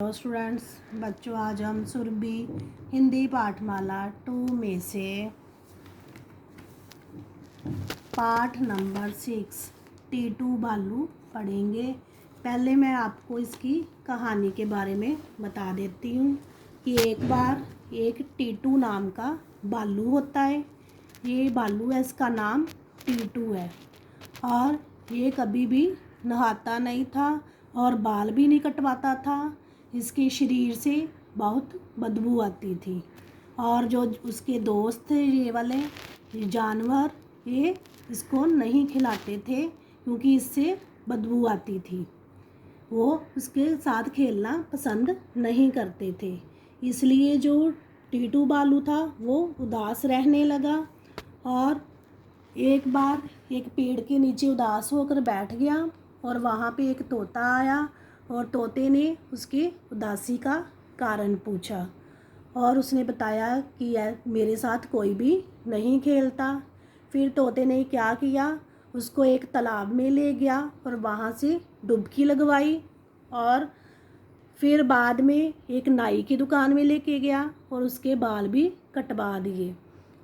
Hello students, बच्चों आज हम सुरभि हिंदी पाठमाला 2 में से पाठ नंबर 6 टीटू भालू पढ़ेंगे। पहले मैं आपको इसकी कहानी के बारे में बता देती हूँ कि एक बार एक टीटू नाम का भालू होता है। ये भालू है, इसका नाम टीटू है और ये कभी भी नहाता नहीं था और बाल भी नहीं कटवाता था। इसके शरीर से बहुत बदबू आती थी और जो उसके दोस्त थे ये वाले जानवर, ये इसको नहीं खिलाते थे क्योंकि इससे बदबू आती थी। वो उसके साथ खेलना पसंद नहीं करते थे, इसलिए जो टीटू भालू था वो उदास रहने लगा और एक बार एक पेड़ के नीचे उदास होकर बैठ गया और वहाँ पे एक तोता आया और तोते ने उसके उदासी का कारण पूछा और उसने बताया कि यार मेरे साथ कोई भी नहीं खेलता। फिर तोते ने क्या किया, उसको एक तालाब में ले गया और वहाँ से डुबकी लगवाई और फिर बाद में एक नाई की दुकान में लेके गया और उसके बाल भी कटवा दिए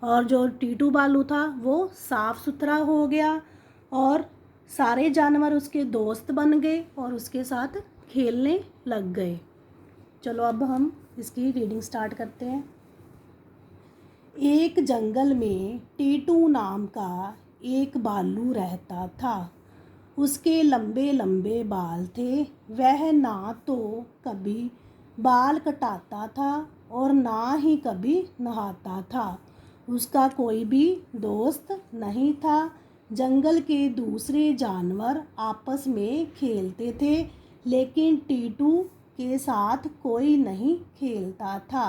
और जो टीटू भालू था वो साफ़ सुथरा हो गया और सारे जानवर उसके दोस्त बन गए और उसके साथ खेलने लग गए। चलो अब हम इसकी रीडिंग स्टार्ट करते हैं। एक जंगल में टीटू नाम का एक भालू रहता था। उसके लंबे लंबे बाल थे। वह ना तो कभी बाल कटाता था और ना ही कभी नहाता था। उसका कोई भी दोस्त नहीं था। जंगल के दूसरे जानवर आपस में खेलते थे, लेकिन टीटू के साथ कोई नहीं खेलता था।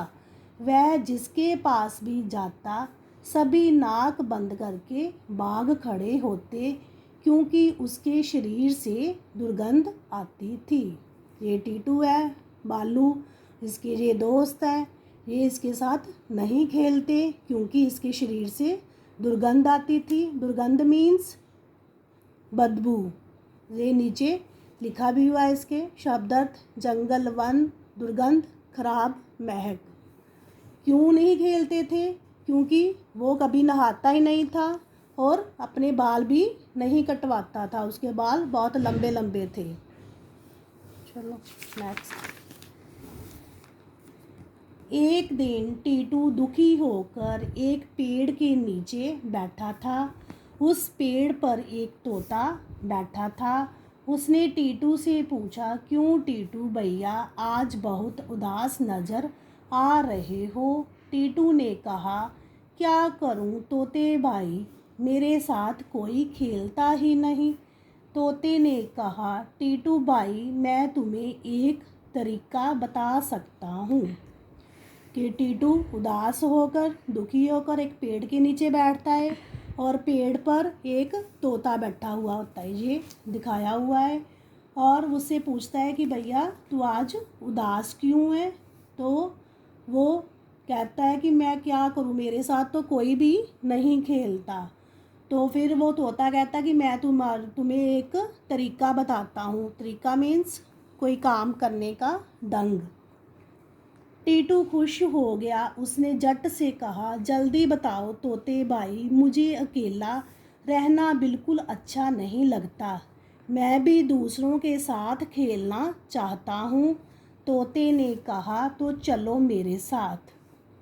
वह जिसके पास भी जाता सभी नाक बंद करके भाग खड़े होते क्योंकि उसके शरीर से दुर्गंध आती थी। ये टीटू है भालू, इसके ये दोस्त है, ये इसके साथ नहीं खेलते क्योंकि इसके शरीर से दुर्गंध आती थी। दुर्गंध मीन्स बदबू। ये नीचे लिखा भी हुआ है इसके शब्दार्थ, जंगल, वन, दुर्गंध, खराब, महक। क्यों नहीं खेलते थे? क्योंकि वो कभी नहाता ही नहीं था और अपने बाल भी नहीं कटवाता था। उसके बाल बहुत लंबे लंबे थे। चलो नेक्स्ट। एक दिन टीटू दुखी होकर एक पेड़ के नीचे बैठा था। उस पेड़ पर एक तोता बैठा था। उसने टीटू से पूछा, क्यों टीटू भैया आज बहुत उदास नज़र आ रहे हो? टीटू ने कहा, क्या करूं तोते भाई, मेरे साथ कोई खेलता ही नहीं। तोते ने कहा, टीटू भाई मैं तुम्हें एक तरीका बता सकता हूँ। कि टीटू उदास होकर दुखी होकर एक पेड़ के नीचे बैठता है और पेड़ पर एक तोता बैठा हुआ होता है, ये दिखाया हुआ है और उससे पूछता है कि भैया तू आज उदास क्यों है? तो वो कहता है कि मैं क्या करूँ, मेरे साथ तो कोई भी नहीं खेलता। तो फिर वो तोता कहता है कि मैं तुम्हें एक तरीका बताता हूँ। तरीका मीन्स कोई काम करने का ढंग। टीटू खुश हो गया। उसने झट से कहा, जल्दी बताओ तोते भाई, मुझे अकेला रहना बिल्कुल अच्छा नहीं लगता। मैं भी दूसरों के साथ खेलना चाहता हूँ। तोते ने कहा, तो चलो मेरे साथ।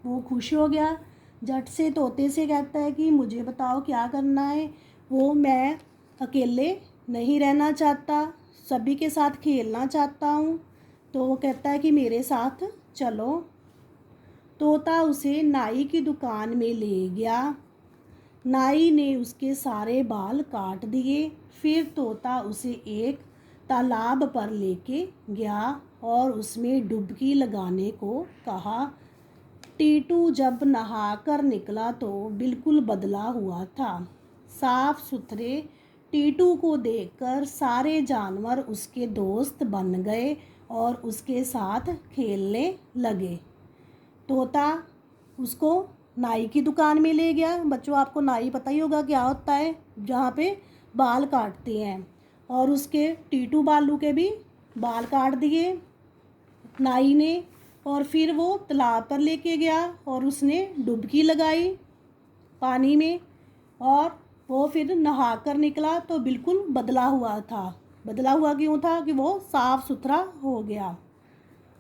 वो खुश हो गया, झट से तोते से कहता है कि मुझे बताओ क्या करना है। मैं अकेले नहीं रहना चाहता, सभी के साथ खेलना चाहता हूँ। तो वो कहता है कि मेरे साथ चलो। तोता उसे नाई की दुकान में ले गया। नाई ने उसके सारे बाल काट दिए। फिर तोता उसे एक तालाब पर लेके गया और उसमें डुबकी लगाने को कहा। टीटू जब नहाकर निकला तो बिल्कुल बदला हुआ था। साफ सुथरे टीटू को देखकर सारे जानवर उसके दोस्त बन गए और उसके साथ खेलने लगे। तोता उसको नाई की दुकान में ले गया। बच्चों आपको नाई पता ही होगा क्या होता है, जहाँ पे बाल काटते हैं, और उसके टीटू भालू के भी बाल काट दिए। नाई ने, और फिर वो तालाब पर लेके गया और उसने डुबकी लगाई पानी में, और वो फिर नहा कर निकला तो बिल्कुल बदला हुआ था। बदला हुआ क्यों था? कि वो साफ़ सुथरा हो गया,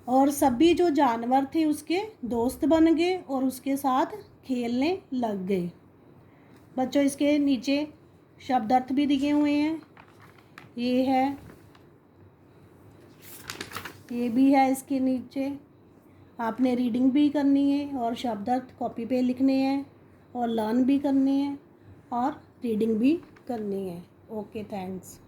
और सभी जो जानवर थे उसके दोस्त बन गए और उसके साथ खेलने लग गए। बच्चों, इसके नीचे शब्दार्थ भी दिए हुए हैं। ये है, ये भी है इसके नीचे। आपने रीडिंग भी करनी है और शब्दार्थ कॉपी पे लिखने हैं और लर्न भी करने हैं और रीडिंग भी करनी है। Okay, thanks.